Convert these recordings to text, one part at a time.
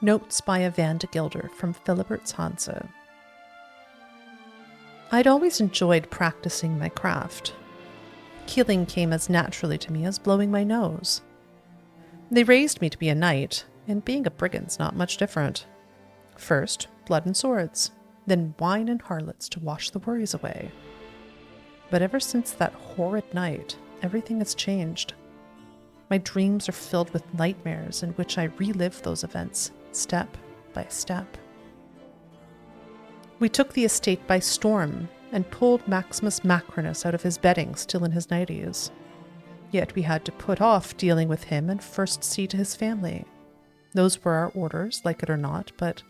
Notes by a vandaguilder from Filibert's hanse. I'd always enjoyed practicing my craft. Killing came as naturally to me as blowing my nose. They raised me to be a knight, and being a brigand's not much different. First, blood and swords, then wine and harlots to wash the worries away. But ever since that horrid night, everything has changed. My dreams are filled with nightmares in which I relive those events, step by step. We took the estate by storm and pulled Maximus Macrinus out of his bedding still in his nighties. Yet we had to put off dealing with him and first see to his family. Those were our orders, like it or not, but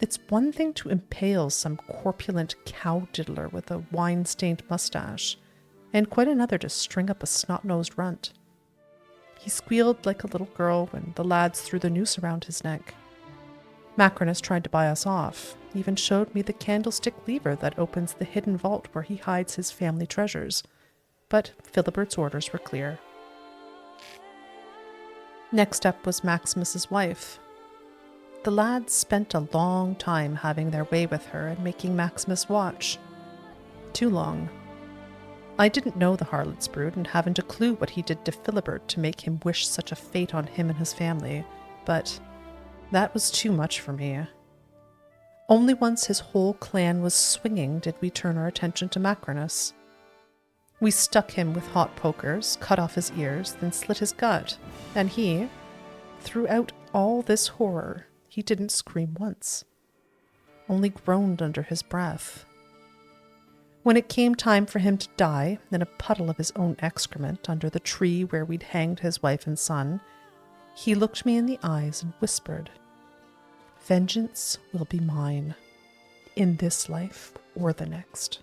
it's one thing to impale some corpulent cow diddler with a wine-stained mustache, and quite another to string up a snot-nosed runt. He squealed like a little girl when the lads threw the noose around his neck. Macrinus tried to buy us off, even showed me the candlestick lever that opens the hidden vault where he hides his family treasures, but Filibert's orders were clear. Next up was Maximus's wife. The lads spent a long time having their way with her and making Maximus watch. Too long. I didn't know the harlot's brood and haven't a clue what he did to Filibert to make him wish such a fate on him and his family, but that was too much for me. Only once his whole clan was swinging did we turn our attention to Macrinus. We stuck him with hot pokers, cut off his ears, then slit his gut, and he, throughout all this horror, he didn't scream once, only groaned under his breath. When it came time for him to die in a puddle of his own excrement under the tree where we'd hanged his wife and son, he looked me in the eyes and whispered, "Vengeance will be mine, in this life or the next."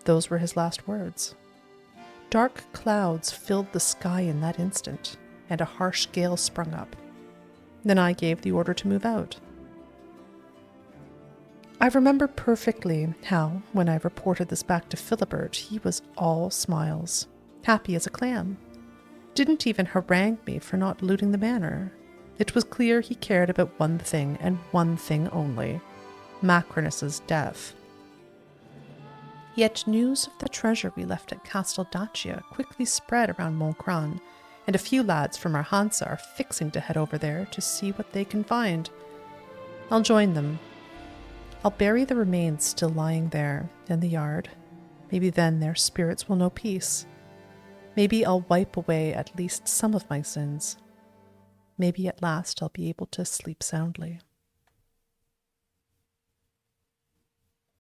Those were his last words. Dark clouds filled the sky in that instant, and a harsh gale sprung up. Then I gave the order to move out. I remember perfectly how, when I reported this back to Filibert, he was all smiles, happy as a clam. Didn't even harangue me for not looting the manor. It was clear he cared about one thing and one thing only, Macrinus's death. Yet news of the treasure we left at Castel Dacia quickly spread around Montcran, and a few lads from our hanse are fixing to head over there to see what they can find. I'll join them. I'll bury the remains still lying there in the yard. Maybe then their spirits will know peace. Maybe I'll wipe away at least some of my sins. Maybe at last I'll be able to sleep soundly.